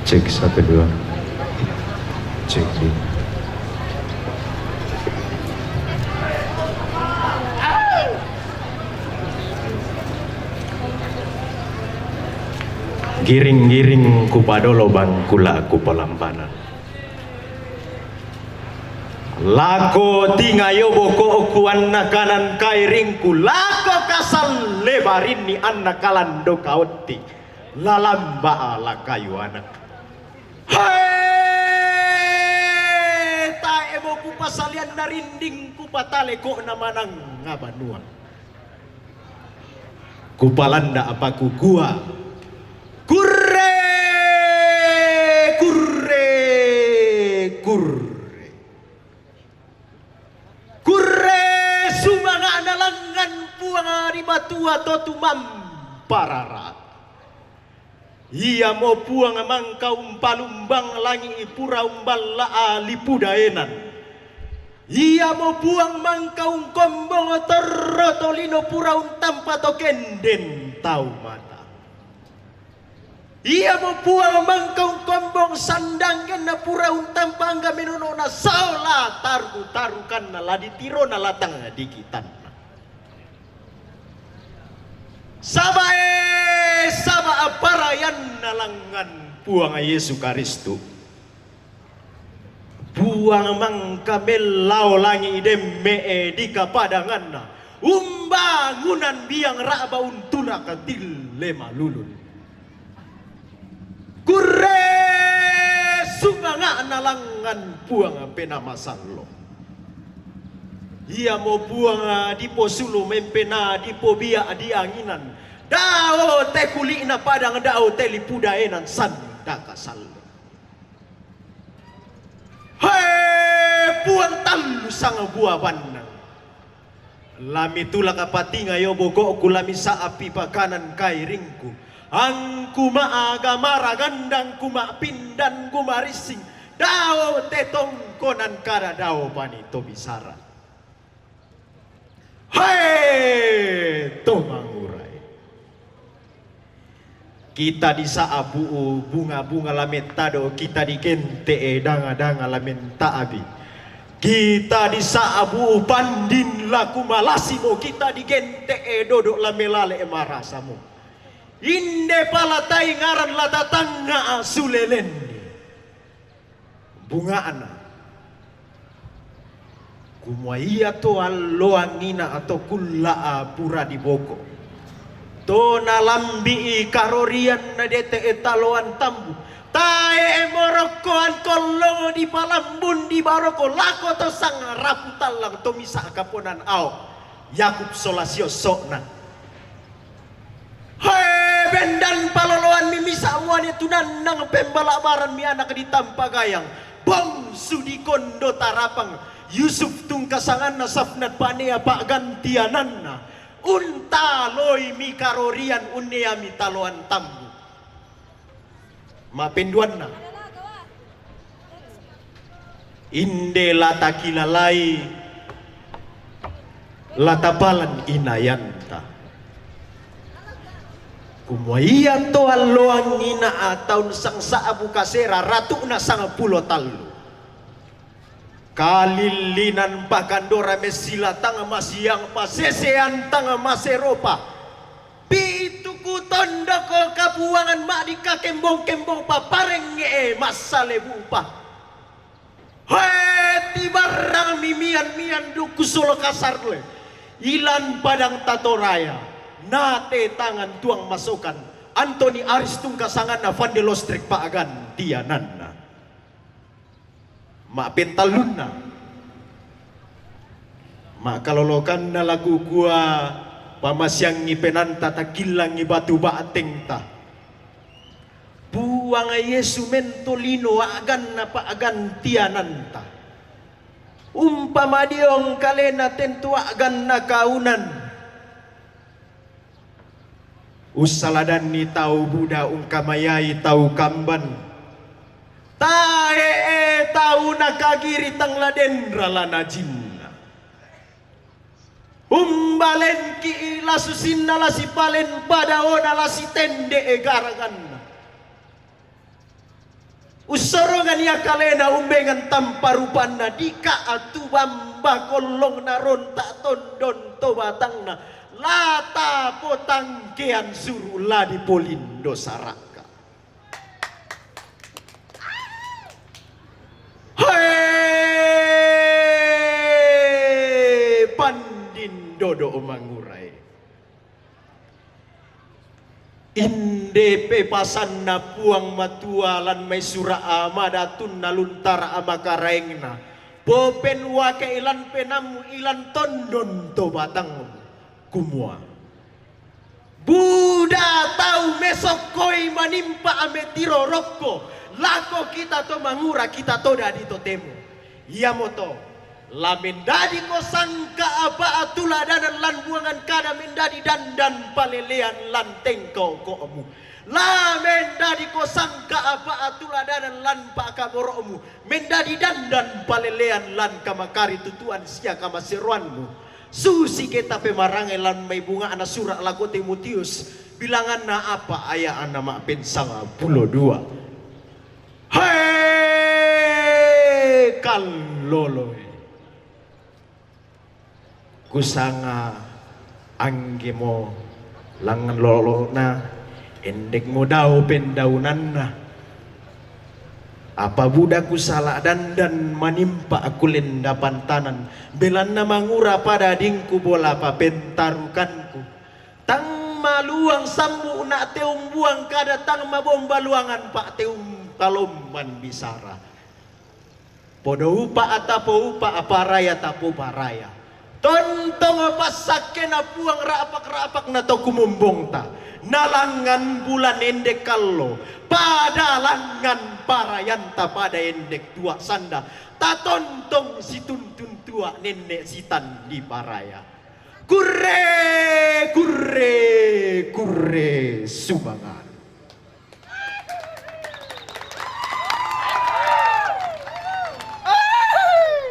Cek 1 2. Cek di. Giring-giring ku padolo bangkula ku palampanan. Lako tingayo boko okuan nakanan kairingku lako kasal lebarin ni anak kalando kauti lalamba ala kayu anak. Hai tae mo ku pasalian narinding ku patale ko namanang ngabanua. Ku palanda apa ku gua. Kurre kurre kurre kurre sumanga nalangan puang di batua totumam parara. Ia mau puang mangkau umpalumbang langi ipura umbala lipudaenan. Ia mau puang mangkau kombong torotolino pura untampa tokenden tau mata. Ia mau puang mangkau kombong sandangan na pura untampa angga menonona saula tarukan na ladi tiro na latang dikitan. Sabae sama aparayan nalangan puang Yesus Kristu. Puang mangka melau langi ideme di kapadangan na umbangunan biang raba untuna katil lema lulun. Kurre sumanga nalangan puang pena masallo. Ia mau puang di posulu mempena di pobia di anginan. Dao te kulina padang dao te lipudaenan sanda kasallo. Hei puang talu sang buah bandang. Lami tulak apati ngayo bogok kulami saapi pakanan kairingku. Angku maaga maragandang kuma pindan kumarising dao tetong konan kara dao panito bisara. Hei tomangurai. Kita di saabu bunga-bunga lamentado kita di kente danga-danga lamenta abi. Kita di saabu pandin laku malasimo kita di kente dodok lamelale emarasamu. Inde palatai ngaran lata tanga sulelen bunga ana kumaya to alloangina atau kulla pura di boko to nalambi karorian na dete etaloan tambu tae morokoan kolongo di palambun di baroko lako to sang raputalang to misa kaponan ao Yakub solasio sokna. Hei bendan paloloan mimisa amuan itu nang pembalabaran mi anak di Tampagayang bom sudi kondo tarapang Yusuf tungkasangan na safnat panea pak gantiananna unta loi mi karorian unea mi taloan tambu ma penduanna inde lata kilalai latapalan inayanta. Kumaya to alloang ina ataun sang saabu kasera ratu na sang pulo talo. Kalilinan pakandora mesila tanga masiyang pasesean tanga maseropa. Pitu ku tondo ko kabuangan mak di kakembong-kembong papareng masale bupa. Hei tibarang mimian-mian duku solo kasar le. Ilan padang tatoraya. Nate tangan tuang masukan Anthony Aris tungkasangan na Vandelostrek paagan tianan na mak pentalun na mak kalolokan na lagu gua pamasyang ngipenanta takilang ngibatu baateng ta buang Yesu mentolino agan na paagan tianan ta umpama diong kalena tentu agan na kaunan usaladan ni tau Buddha ungkamayai tau kamban tae tau nakagiri tang laden ralana jinna umbalen ki lasusin nalasi palen padaona lasi tende egaragan Usorongan ya kalena umbengan tanpa rupana dika atu bamba kolong naron tak tondon to batangna lata potangkean surula di Polindo Saraka. Hei Pandindodo mangurai inde pepasan na puang matualan may sura amadatun na luntara amakaraengna popen wake ilan penamu ilan tondon to batang kumua Buddha tahu mesokoi manimpa ametiro rokko lako kita to mangura kita to dadi to temu iya moto la mendadi ko sangka apa atula dan lan buangan kada mendadi dan palelean lan tengko komu la mendadi ko sangka apa atula dan lan pakaboromu mendadi dan palelean lan kamakari tutuan sia kamaseruanmu susi kita pemarangai lan may bunga ana surat lagu Timotius bilangan na apa ayah ana mak pensanga pulo dua hei kaloloy kusanga anggemo langan lolo na endek mo daw pendaunan na apa budak kusala dan manimpa aku lenda pantanan belan na mangura pada dingku bola pa pentarukanku tang maluang sambu na teum buang kada tang mabomba luangan pak teum kalomban bisara podo upa atapo upa aparaya tapo paraya tontong pasaken na puang rapak-rapak na to kumumbong ta nalangan bulan endek kallo pada langan parayanta pada endek tua sanda ta tontong si tuntun tua nenek sitan di paraya kurre kurre kurre subanga